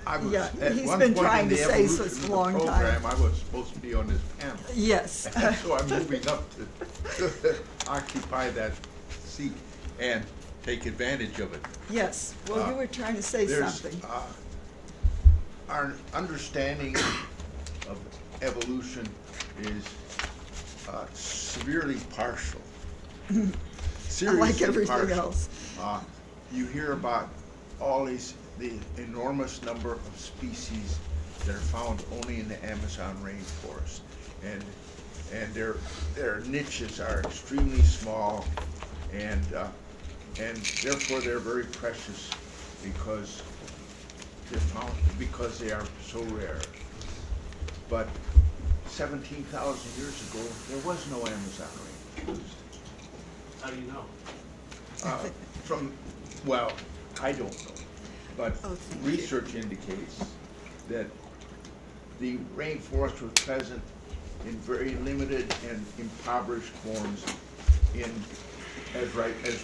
I was, Yeah, at he's one been point trying in to the say so evolution it's of a long the time. program, I was supposed to be on this panel. Yes. And so I'm moving up to occupy that seat and take advantage of it. Yes, well, you were trying to say There's, something. our understanding of evolution is severely partial. Like Seriously everything partial. else. You hear about the enormous number of species that are found only in the Amazon rainforest, and their niches are extremely small, and therefore they're very precious because they are so rare. But 17,000 years ago, there was no Amazon rainforest. How do you know? Well, I don't know, but Oh, thank you. research indicates that the rainforest was present in very limited and impoverished forms as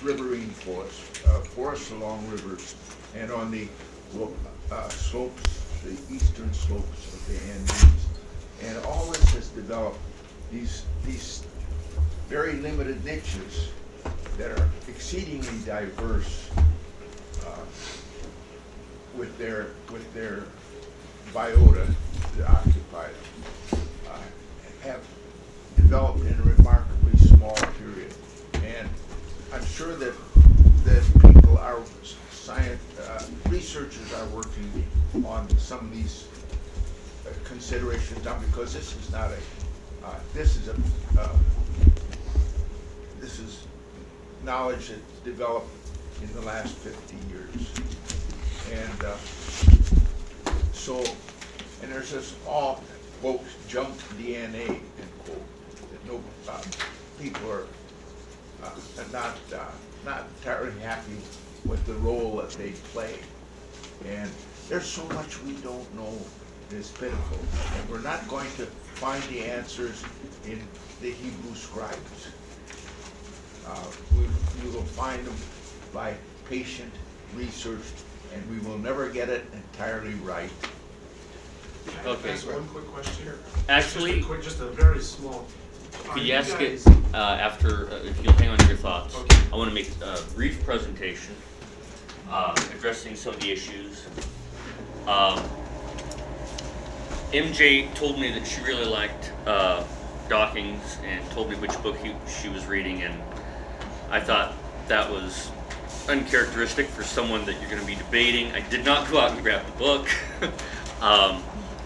riverine forests, forests along rivers, and on the slopes, the eastern slopes of the Andes. And all this has developed these very limited niches that are exceedingly diverse with their biota that occupy them, have developed in a remarkably small period. And I'm sure that people are researchers are working on some of these considerations now, because this is not this is knowledge that's developed in the last 50 years. And and there's this all, quote, junk DNA, end quote, that no people are not entirely happy with the role that they play. And there's so much we don't know that's pitiful, and we're not going to find the answers in the Hebrew scribes. We will find them by patient research, and we will never get it entirely right. Can I Okay. ask one quick question here? Actually, Just a very small. could Are you ask it guys- after, if you'll hang on to your thoughts? Okay. I want to make a brief presentation addressing some of the issues. MJ told me that she really liked Dawkins and told me which book she was reading, and I thought that was uncharacteristic for someone that you're going to be debating. I did not go out and grab the book.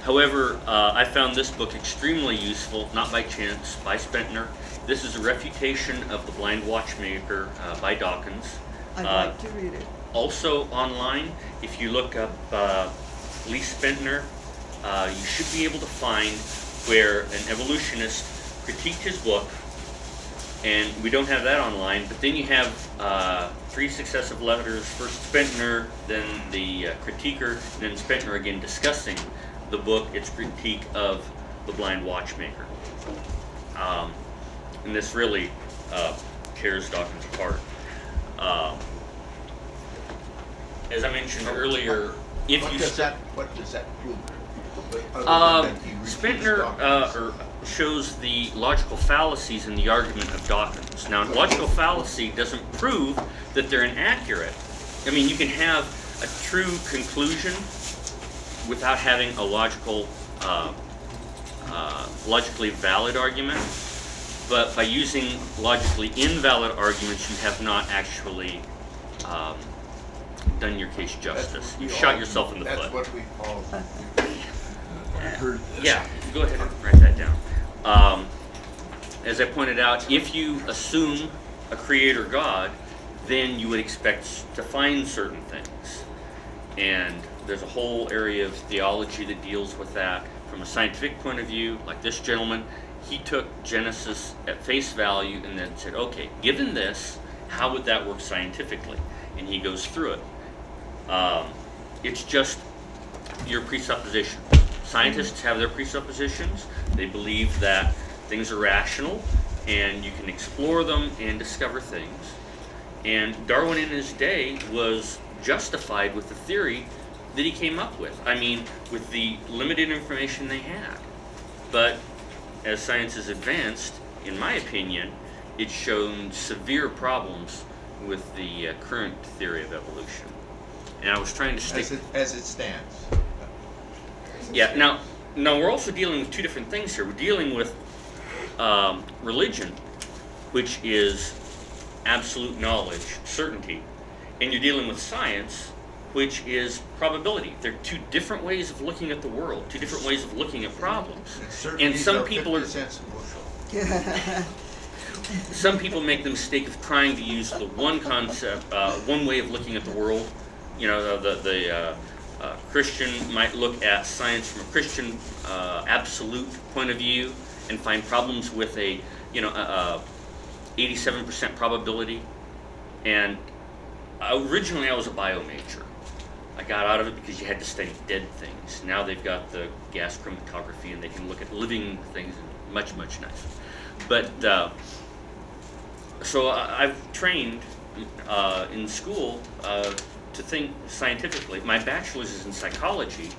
However, I found this book extremely useful, not by chance, by Spentner. This is a refutation of The Blind Watchmaker by Dawkins. I'd like to read it. Also online, if you look up Lee Spentner, you should be able to find where an evolutionist critiqued his book, and we don't have that online, but then you have 3 successive letters, first Spentner, then the critiquer, and then Spentner again discussing the book, its critique of The Blind Watchmaker. And this really tears Dawkins apart. As I mentioned earlier, if What you does that prove? Other than that he refutes Spentner Dawkins? shows the logical fallacies in the argument of Dawkins. Now, logical fallacy doesn't prove that they're inaccurate. I mean, you can have a true conclusion without having a logically valid argument, but by using logically invalid arguments, you have not actually done your case justice. You've shot yourself in the foot. That's what we call. I heard this. Yeah, go ahead and write that down. As I pointed out, if you assume a creator God, then you would expect to find certain things. And there's a whole area of theology that deals with that from a scientific point of view. Like this gentleman, he took Genesis at face value and then said, okay, given this, how would that work scientifically? And he goes through it. It's just your presupposition. Scientists have their presuppositions. They believe that things are rational and you can explore them and discover things. And Darwin in his day was justified with the theory that he came up with. I mean, with the limited information they had. But as science has advanced, in my opinion, it's shown severe problems with the current theory of evolution. And I was trying to stick... As it stands. Yeah, now we're also dealing with two different things here. We're dealing with religion, which is absolute knowledge, certainty, and you're dealing with science, which is probability. They're two different ways of looking at the world, two different ways of looking at problems. And some people are... 50 cents a bushel. Some people make the mistake of trying to use the one concept, one way of looking at the world. You know, the Christian might look at science from a Christian absolute point of view and find problems with a 87% probability. And originally I was a bio major. I got out of it because you had to study dead things. Now they've got the gas chromatography and they can look at living things much, much nicer. But so I've trained in school to think scientifically. My bachelor's is in psychology,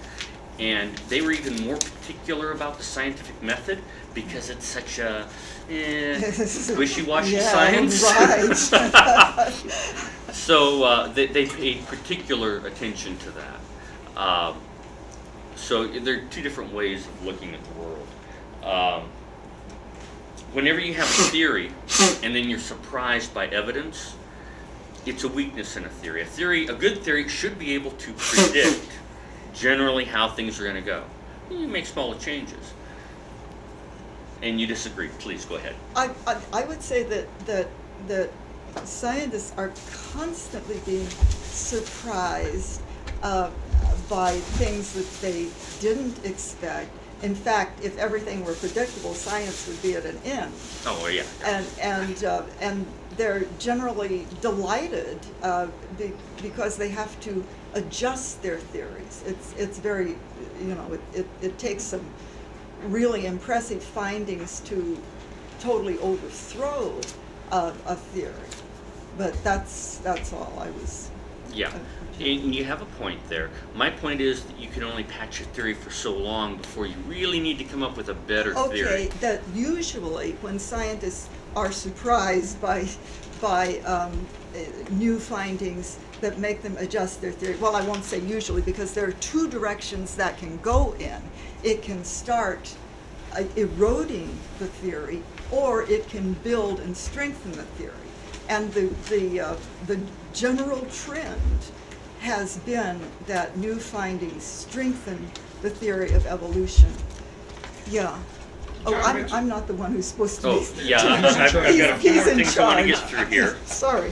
and they were even more particular about the scientific method because it's such a wishy-washy science. Right. So they paid particular attention to that. So there are two different ways of looking at the world. Whenever you have a theory and then you're surprised by evidence, it's a weakness in a theory. A good theory should be able to predict generally how things are going to go. You make smaller changes. And you disagree. Please go ahead. I would say that scientists are constantly being surprised by things that they didn't expect. In fact, if everything were predictable, science would be at an end. Oh, well, yeah. And they're generally delighted because they have to adjust their theories. It's very, it takes some really impressive findings to totally overthrow a theory. But that's all I was. Yeah, and you have a point there. My point is that you can only patch a theory for so long before you really need to come up with a better theory. Okay, that usually when scientists are surprised by new findings that make them adjust their theory, well, I won't say usually because there are two directions that can go in. It can start eroding the theory, or it can build and strengthen the theory. And the general trend has been that new findings strengthen the theory of evolution. Yeah. Oh, I'm not the one who's supposed to be. Oh, yeah, I've got a few more things I want to get through here. Sorry.